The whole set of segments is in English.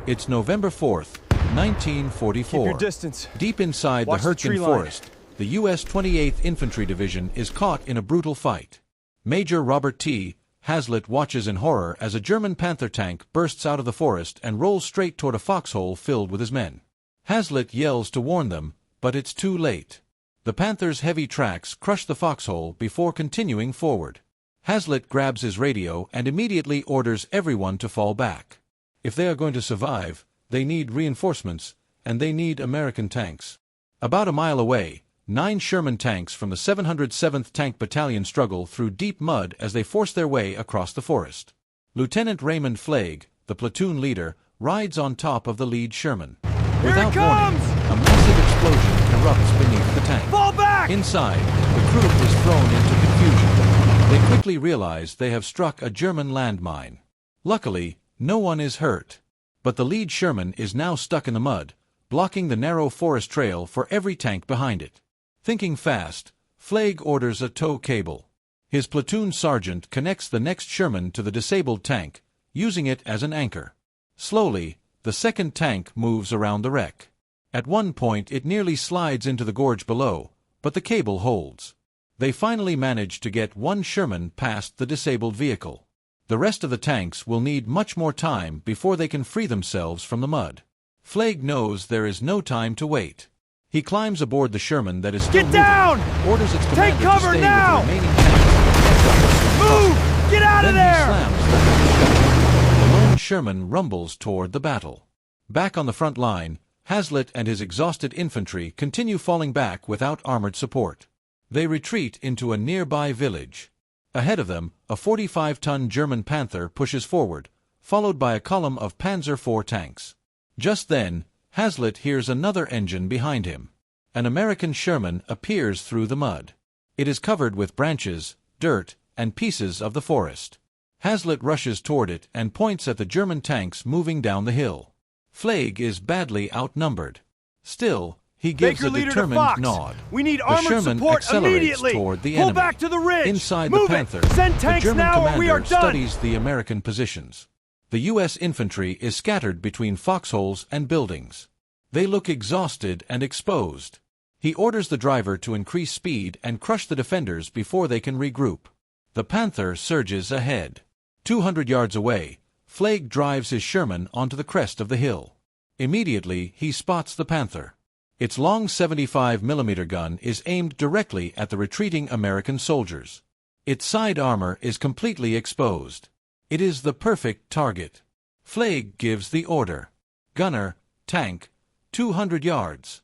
It's November 4th, 1944. Keep your distance. Deep inside the Hürtgen Forest, the U.S. 28th Infantry Division is caught in a brutal fight. Major Robert T. Hazlitt watches in horror as a German Panther tank bursts out of the forest and rolls straight toward a foxhole filled with his men. Hazlitt yells to warn them, but it's too late. The Panther's heavy tracks crush the foxhole before continuing forward. Hazlitt grabs his radio and immediately orders everyone to fall back. If they are going to survive, they need reinforcements, and they need American tanks. About a mile away, 9 Sherman tanks from the 707th Tank Battalion struggle through deep mud as they force their way across the forest. Lieutenant Raymond Fleig, the platoon leader, rides on top of the lead Sherman. Without warning, a massive explosion erupts beneath the tank. Fall back! Inside, the crew is thrown into confusion. They quickly realize they have struck a German landmine. Luckily, no one is hurt. But the lead Sherman is now stuck in the mud, blocking the narrow forest trail for every tank behind it. Thinking fast, Fleig orders a tow cable. His platoon sergeant connects the next Sherman to the disabled tank, using it as an anchor. Slowly, the second tank moves around the wreck. At one point it nearly slides into the gorge below, but the cable holds. They finally manage to get one Sherman past the disabled vehicle. The rest of the tanks will need much more time before they can free themselves from the mud. Fleig knows there is no time to wait. He climbs aboard the Sherman that is still moving, orders its commander to stay with the remaining tanks. Move! Get out of there! Then he slams the hatch shut. The lone Sherman rumbles toward the battle. Back on the front line, Hazlitt and his exhausted infantry continue falling back without armored support. They retreat into a nearby village. Ahead of them, a 45-ton German Panther pushes forward, followed by a column of Panzer IV tanks. Just then, Hazlitt hears another engine behind him. An American Sherman appears through the mud. It is covered with branches, dirt, and pieces of the forest. Hazlitt rushes toward it and points at the German tanks moving down the hill. Fleig is badly outnumbered. Still, he gives a determined nod. We need the armored Sherman support accelerates immediately. toward the Pull enemy. back to the ridge. Inside Move the Panther, Send tanks the German now or we are commander done. studies the American positions. The U.S. infantry is scattered between foxholes and buildings. They look exhausted and exposed. He orders the driver to increase speed and crush the defenders before they can regroup. The Panther surges ahead. 200 yards away, Fleig drives his Sherman onto the crest of the hill. Immediately, he spots the Panther. Its long 75mm gun is aimed directly at the retreating American soldiers. Its side armor is completely exposed. It is the perfect target. Fleig gives the order. Gunner, tank, 200 yards.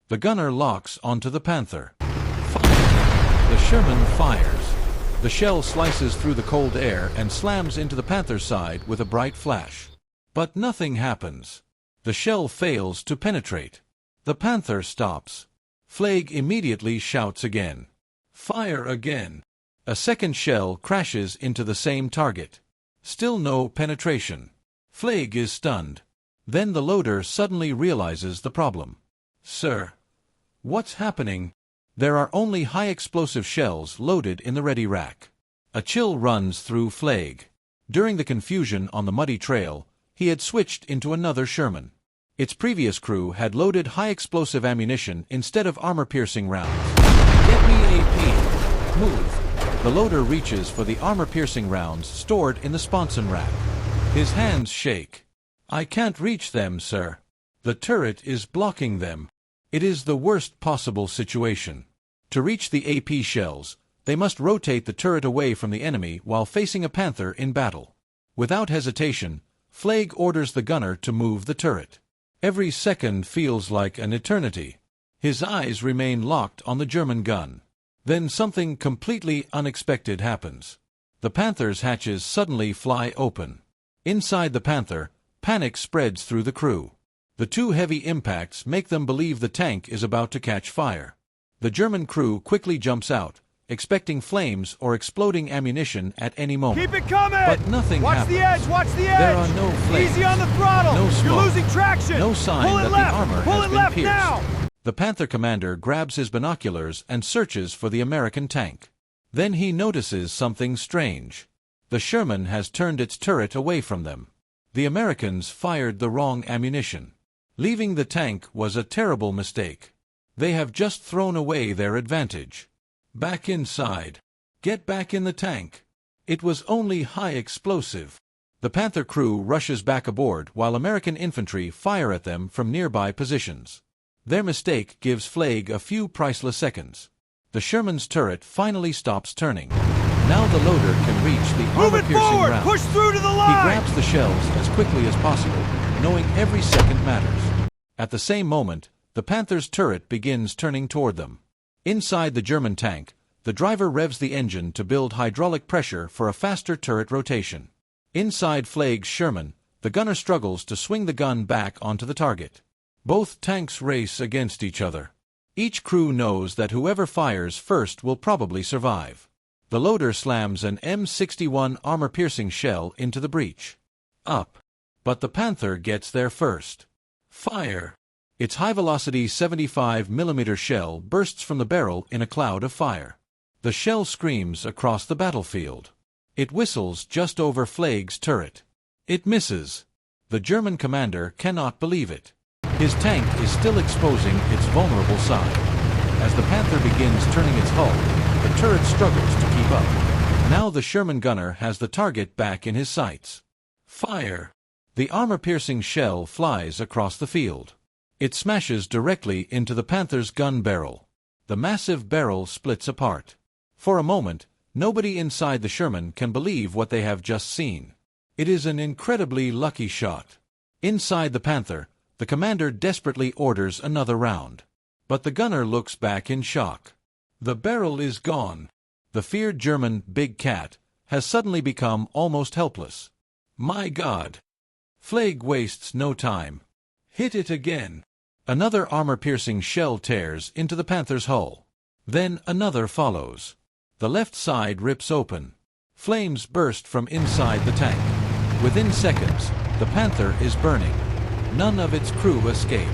The gunner locks onto the Panther. Fire. The Sherman fires. The shell slices through the cold air and slams into the Panther's side with a bright flash. But nothing happens. The shell fails to penetrate. The Panther stops. Fleig immediately shouts again. Fire again. A second shell crashes into the same target. Still no penetration. Fleig is stunned. Then the loader suddenly realizes the problem. Sir, what's happening? There are only high-explosive shells loaded in the ready rack. A chill runs through Fleig. During the confusion on the muddy trail, he had switched into another Sherman. Its previous crew had loaded high-explosive ammunition instead of armor-piercing rounds. Get me AP. Move. The loader reaches for the armor-piercing rounds stored in the sponson rack. His hands shake. I can't reach them, sir. The turret is blocking them. It is the worst possible situation. To reach the AP shells, they must rotate the turret away from the enemy while facing a Panther in battle. Without hesitation, Fleig orders the gunner to move the turret. Every second feels like an eternity. His eyes remain locked on the German gun. Then something completely unexpected happens. The Panther's hatches suddenly fly open. Inside the Panther, panic spreads through the crew. The two heavy impacts make them believe the tank is about to catch fire. The German crew quickly jumps out, expecting flames or exploding ammunition at any moment. Keep it coming! But nothing happens. Watch the edge! There are no flames. Easy on the throttle! No smoke. You're losing traction! No sign Pull it that left. the armor Pull has it been left pierced. now! The Panther commander grabs his binoculars and searches for the American tank. Then he notices something strange. The Sherman has turned its turret away from them. The Americans fired the wrong ammunition. Leaving the tank was a terrible mistake. They have just thrown away their advantage. Back inside. Get back in the tank. It was only high explosive. The Panther crew rushes back aboard while American infantry fire at them from nearby positions. Their mistake gives Fleig a few priceless seconds. The Sherman's turret finally stops turning. Now the loader can reach the armor-piercing round. Push through to the line! He grabs the shells as quickly as possible, knowing every second matters. At the same moment, the Panther's turret begins turning toward them. Inside the German tank, the driver revs the engine to build hydraulic pressure for a faster turret rotation. Inside Fleig's Sherman, the gunner struggles to swing the gun back onto the target. Both tanks race against each other. Each crew knows that whoever fires first will probably survive. The loader slams an M61 armor-piercing shell into the breech. Up. But the Panther gets there first. Fire. Its high-velocity 75mm shell bursts from the barrel in a cloud of fire. The shell screams across the battlefield. It whistles just over Fleig's turret. It misses. The German commander cannot believe it. His tank is still exposing its vulnerable side. As the Panther begins turning its hull, the turret struggles to keep up. Now the Sherman gunner has the target back in his sights. Fire! The armor-piercing shell flies across the field. It smashes directly into the Panther's gun barrel. The massive barrel splits apart. For a moment, nobody inside the Sherman can believe what they have just seen. It is an incredibly lucky shot. Inside the Panther, the commander desperately orders another round. But the gunner looks back in shock. The barrel is gone. The feared German Big Cat has suddenly become almost helpless. My God! Fleig wastes no time. Hit it again. Another armor-piercing shell tears into the Panther's hull. Then another follows. The left side rips open. Flames burst from inside the tank. Within seconds, the Panther is burning. None of its crew escape.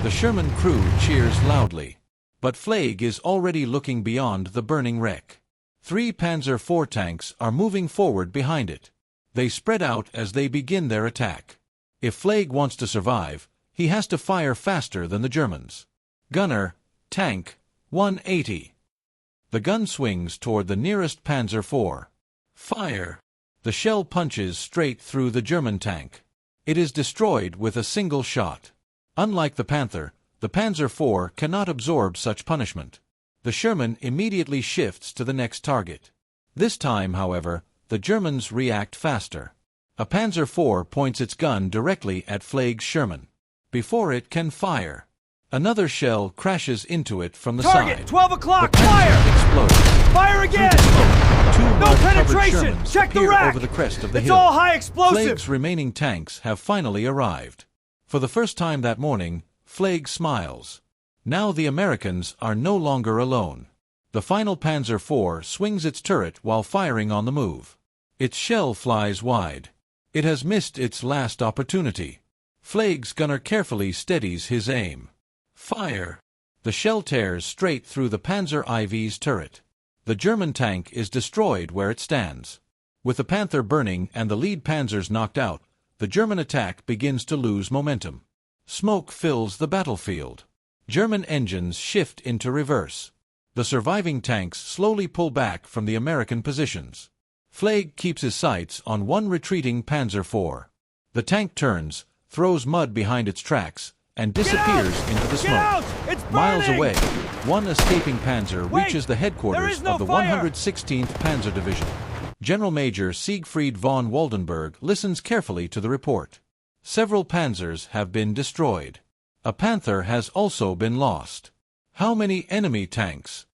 The Sherman crew cheers loudly. But Fleig is already looking beyond the burning wreck. 3 Panzer IV tanks are moving forward behind it. They spread out as they begin their attack. If Fleig wants to survive, he has to fire faster than the Germans. Gunner, tank, 180. The gun swings toward the nearest Panzer IV. Fire! The shell punches straight through the German tank. It is destroyed with a single shot. Unlike the Panther, the Panzer IV cannot absorb such punishment. The Sherman immediately shifts to the next target. This time, however, the Germans react faster. A Panzer IV points its gun directly at Fleig's Sherman. Before it can fire, another shell crashes into it from the Target, side. 12 o'clock, the fire! Explodes. Fire again! Through the smoke, 2 No mud-covered penetration! Shermans Check the appear rack! over the crest of the It's hill. all high explosive! Fleig's remaining tanks have finally arrived. For the first time that morning, Fleig smiles. Now the Americans are no longer alone. The final Panzer IV swings its turret while firing on the move. Its shell flies wide. It has missed its last opportunity. Fleig's gunner carefully steadies his aim. Fire! The shell tears straight through the Panzer IV's turret. The German tank is destroyed where it stands. With the Panther burning and the lead panzers knocked out, the German attack begins to lose momentum. Smoke fills the battlefield. German engines shift into reverse. The surviving tanks slowly pull back from the American positions. Fleig keeps his sights on one retreating Panzer IV. The tank turns, throws mud behind its tracks, and disappears into the smoke. Miles away, one escaping panzer reaches the headquarters of the 116th Panzer Division. General Major Siegfried von Waldenberg listens carefully to the report. Several panzers have been destroyed. A Panther has also been lost. How many enemy tanks?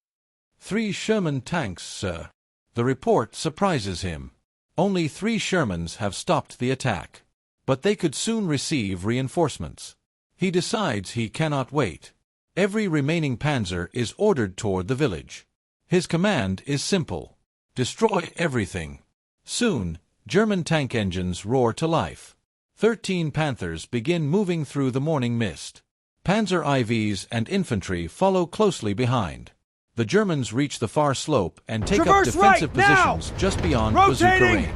3 Sherman tanks, sir. The report surprises him. Only 3 Shermans have stopped the attack. But they could soon receive reinforcements. He decides he cannot wait. Every remaining panzer is ordered toward the village. His command is simple. Destroy everything. Soon, German tank engines roar to life. 13 Panthers begin moving through the morning mist. Panzer IVs and infantry follow closely behind. The Germans reach the far slope and take up defensive positions just beyond bazooka range.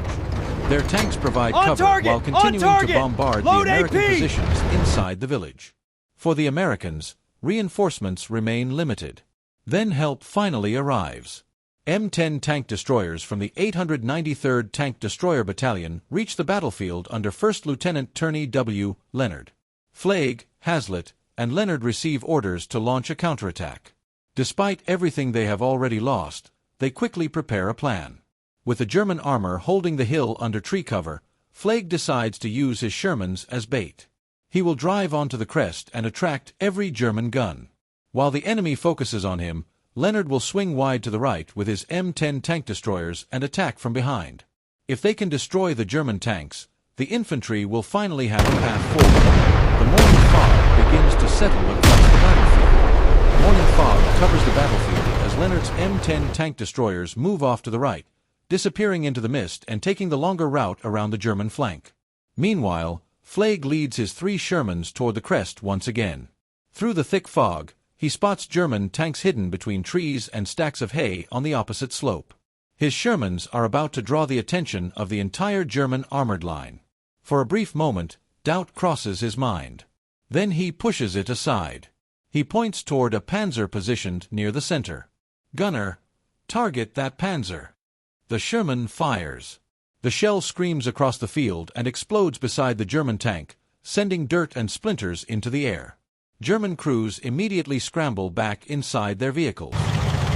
Their tanks provide On cover target! while continuing On target! to bombard Load the American AP! positions inside the village. For the Americans, reinforcements remain limited. Then help finally arrives. M10 tank destroyers from the 893rd Tank Destroyer Battalion reach the battlefield under 1st Lieutenant Turney W. Leonard. Fleig, Hazlitt, and Leonard receive orders to launch a counterattack. Despite everything they have already lost, they quickly prepare a plan. With the German armor holding the hill under tree cover, Fleig decides to use his Shermans as bait. He will drive onto the crest and attract every German gun. While the enemy focuses on him, Leonard will swing wide to the right with his M10 tank destroyers and attack from behind. If they can destroy the German tanks, the infantry will finally have a path forward. The morning fog begins to settle across the battlefield. Morning fog covers the battlefield as Leonard's M10 tank destroyers move off to the right, disappearing into the mist and taking the longer route around the German flank. Meanwhile, Fleig leads his 3 Shermans toward the crest once again. Through the thick fog, he spots German tanks hidden between trees and stacks of hay on the opposite slope. His Shermans are about to draw the attention of the entire German armored line. For a brief moment, doubt crosses his mind. Then he pushes it aside. He points toward a Panzer positioned near the center. "Gunner, target that Panzer." The Sherman fires. The shell screams across the field and explodes beside the German tank, sending dirt and splinters into the air. German crews immediately scramble back inside their vehicles.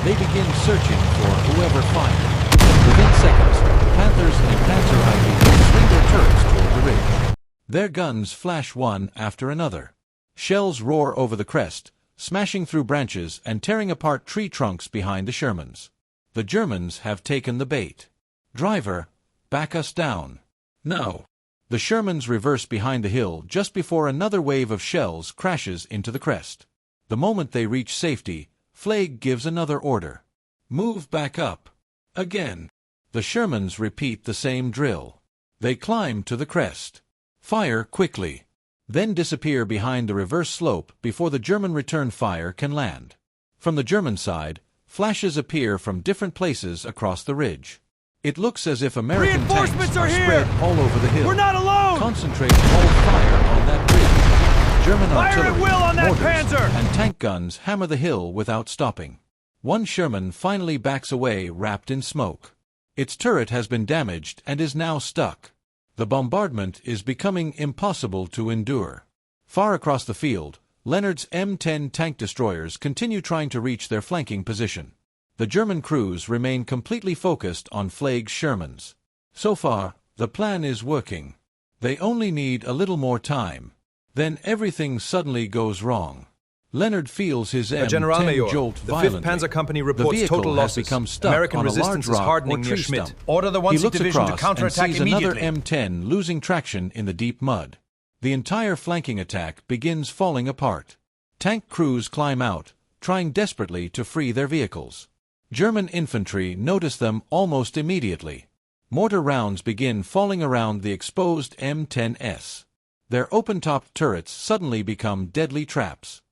They begin searching for whoever fired. Within seconds, Panthers and Panzer IVs swing their turrets toward the ridge. Their guns flash one after another. Shells roar over the crest, smashing through branches and tearing apart tree trunks behind the Shermans. The Germans have taken the bait. "Driver, back us down." "No." The Shermans reverse behind the hill just before another wave of shells crashes into the crest. The moment they reach safety, Fleig gives another order. "Move back up." Again. The Shermans repeat the same drill. They climb to the crest. Fire quickly. Then disappear behind the reverse slope before the German return fire can land. From the German side, flashes appear from different places across the ridge. It looks as if American Reinforcements tanks are here! spread all over the hill. We're not alone! Concentrate all fire on that ridge. German Fire at artillery, will on that mortars, Panzer! and tank guns hammer the hill without stopping. One Sherman finally backs away wrapped in smoke. Its turret has been damaged and is now stuck. The bombardment is becoming impossible to endure. Far across the field, Leonard's M10 tank destroyers continue trying to reach their flanking position. The German crews remain completely focused on Fleig's Shermans. So far, the plan is working. They only need a little more time. Then everything suddenly goes wrong. Leonard feels his M10 jolt violently. The 5th Panzer Company The reports vehicle total has losses. become stuck American on a resistance large is rock hardening or near tree Schmidt. stump. Order the He 1st looks Division to across and counterattack sees another immediately. M10 losing traction in the deep mud. The entire flanking attack begins falling apart. Tank crews climb out, trying desperately to free their vehicles. German infantry notice them almost immediately. Mortar rounds begin falling around the exposed M10s. Their open-topped turrets suddenly become deadly traps.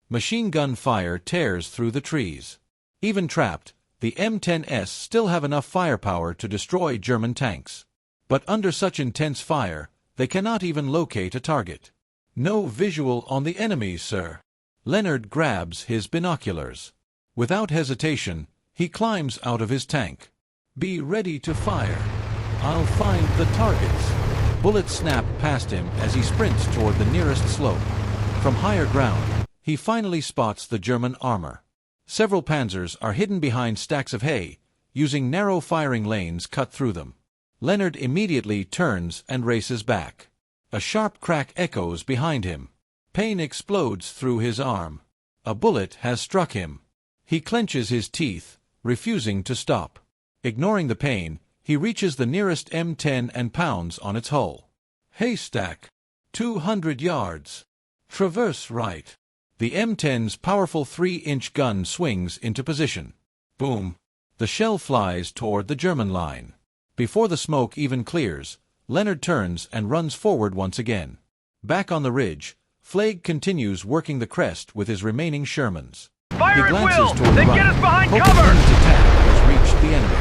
Machine gun fire tears through the trees. Even trapped, the M10s still have enough firepower to destroy German tanks. But under such intense fire, they cannot even locate a target. "No visual on the enemy, sir." Leonard grabs his binoculars. Without hesitation, he climbs out of his tank. "Be ready to fire. I'll find the targets." Bullets snap past him as he sprints toward the nearest slope. From higher ground, he finally spots the German armor. Several panzers are hidden behind stacks of hay, using narrow firing lanes cut through them. Leonard immediately turns and races back. A sharp crack echoes behind him. Pain explodes through his arm. A bullet has struck him. He clenches his teeth, refusing to stop. Ignoring the pain, he reaches the nearest M10 and pounds on its hull. "Haystack. 200 yards. Traverse right." The M10's powerful 3-inch gun swings into position. Boom! The shell flies toward the German line. Before the smoke even clears, Leonard turns and runs forward once again. Back on the ridge, Fleig continues working the crest with his remaining Shermans. Fire He at glances will! toward the Then right, get us behind hoping cover! his attack has reached the enemy.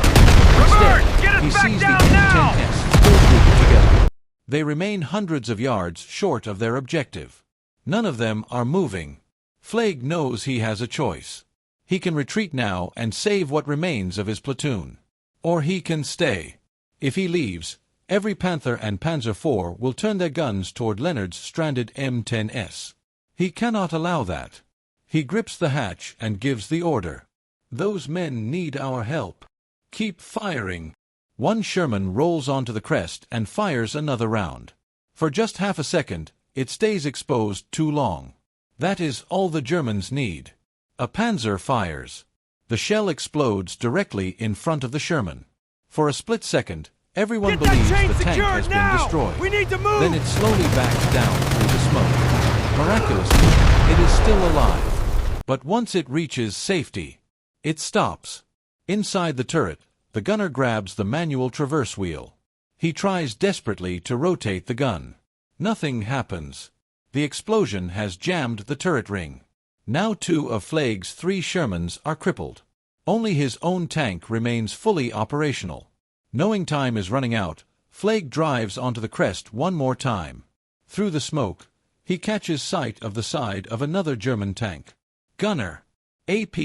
Instead, Get us he back sees the down now! M10s still grouped together. They remain hundreds of yards short of their objective. None of them are moving. Fleig knows he has a choice. He can retreat now and save what remains of his platoon. Or he can stay. If he leaves, every Panther and Panzer IV will turn their guns toward Leonard's stranded M10s. He cannot allow that. He grips the hatch and gives the order. Those men need our help. Keep firing. One Sherman rolls onto the crest and fires another round. For just half a second, it stays exposed too long. That is all the Germans need. A Panzer fires. The shell explodes directly in front of the Sherman. For a split second, everyone believes the tank has been destroyed. We need to move! Then it slowly backs down through the smoke. Miraculously, it is still alive. But once it reaches safety, it stops. Inside the turret, the gunner grabs the manual traverse wheel. He tries desperately to rotate the gun. Nothing happens. The explosion has jammed the turret ring. Now 2 of Fleig's 3 Shermans are crippled. Only his own tank remains fully operational. Knowing time is running out, Fleig drives onto the crest one more time. Through the smoke, he catches sight of the side of another German tank. Gunner. AP.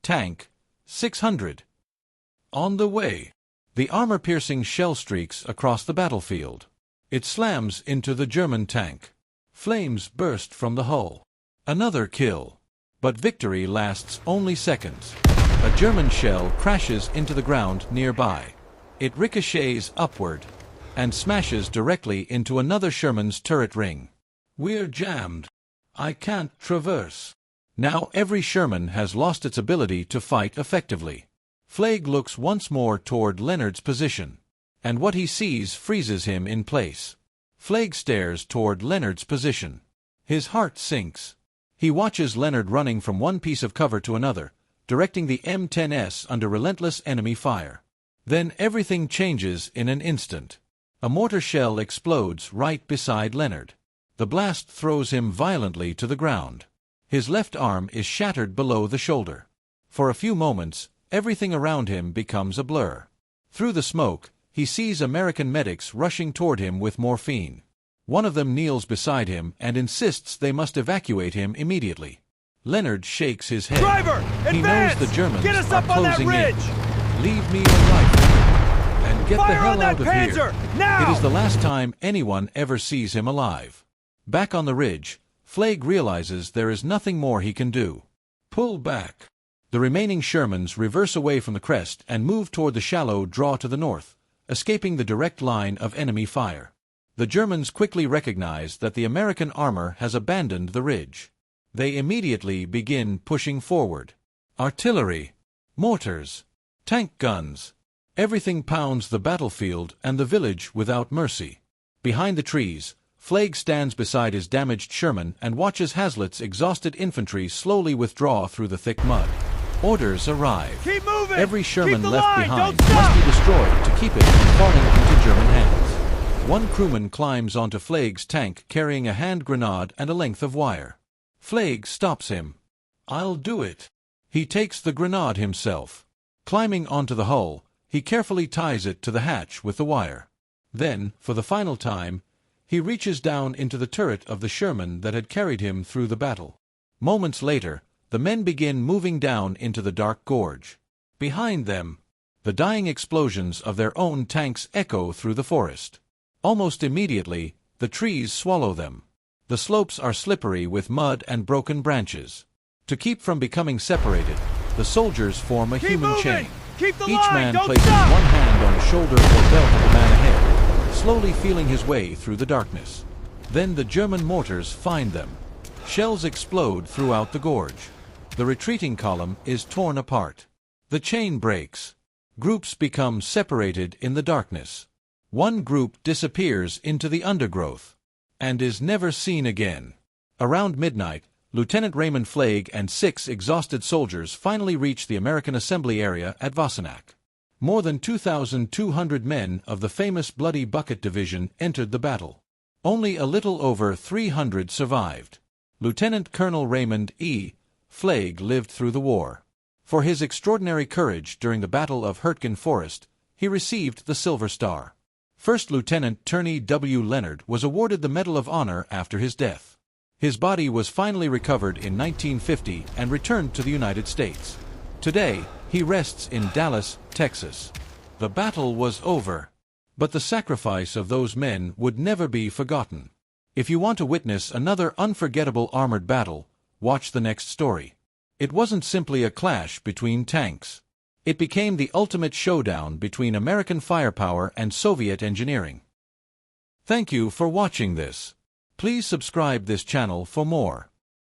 Tank. 600. On the way. The armor-piercing shell streaks across the battlefield. It slams into the German tank. Flames burst from the hull. Another kill. But victory lasts only seconds. A German shell crashes into the ground nearby. It ricochets upward and smashes directly into another Sherman's turret ring. We're jammed. I can't traverse. Now every Sherman has lost its ability to fight effectively. Fleig looks once more toward Leonard's position, and what he sees freezes him in place. Fleig stares toward Leonard's position. His heart sinks. He watches Leonard running from one piece of cover to another, directing the M10s under relentless enemy fire. Then everything changes in an instant. A mortar shell explodes right beside Leonard. The blast throws him violently to the ground. His left arm is shattered below the shoulder. For a few moments, everything around him becomes a blur. Through the smoke, he sees American medics rushing toward him with morphine. One of them kneels beside him and insists they must evacuate him immediately. Leonard shakes his head. Driver, he advance! knows the Germans Get us are up on that closing ridge! in. Leave me a rifle. And get the Fire hell on that out of Panzer! here. Now! It is the last time anyone ever sees him alive. Back on the ridge, Fleig realizes there is nothing more he can do. Pull back. The remaining Shermans reverse away from the crest and move toward the shallow draw to the north, escaping the direct line of enemy fire. The Germans quickly recognize that the American armor has abandoned the ridge. They immediately begin pushing forward. Artillery, mortars, tank guns. Everything pounds the battlefield and the village without mercy. Behind the trees, Fleig stands beside his damaged Sherman and watches Hazlitt's exhausted infantry slowly withdraw through the thick mud. Orders arrive. Keep moving! Every Sherman Keep the left line! behind Don't must stop! be destroyed to keep it from falling into German hands. One crewman climbs onto Fleig's tank carrying a hand grenade and a length of wire. Fleig stops him. I'll do it. He takes the grenade himself. Climbing onto the hull, he carefully ties it to the hatch with the wire. Then, for the final time, he reaches down into the turret of the Sherman that had carried him through the battle. Moments later, the men begin moving down into the dark gorge. Behind them, the dying explosions of their own tanks echo through the forest. Almost immediately, the trees swallow them. The slopes are slippery with mud and broken branches. To keep from becoming separated, the soldiers form a human chain. Keep the Each line! man Don't places stop! one hand on the shoulder or belt of the man ahead, slowly feeling his way through the darkness. Then the German mortars find them. Shells explode throughout the gorge. The retreating column is torn apart. The chain breaks. Groups become separated in the darkness. One group disappears into the undergrowth and is never seen again. Around midnight, Lieutenant Raymond Fleig and 6 exhausted soldiers finally reach the American assembly area at Wassenach. More than 2,200 men of the famous Bloody Bucket Division entered the battle. Only a little over 300 survived. Lieutenant Colonel Raymond E. Fleig lived through the war. For his extraordinary courage during the Battle of Hürtgen Forest, he received the Silver Star. First Lieutenant Turney W. Leonard was awarded the Medal of Honor after his death. His body was finally recovered in 1950 and returned to the United States. Today, he rests in Dallas, Texas. The battle was over, but the sacrifice of those men would never be forgotten. If you want to witness another unforgettable armored battle, watch the next story. It wasn't simply a clash between tanks. It became the ultimate showdown between American firepower and Soviet engineering. Thank you for watching this. Please subscribe this channel for more.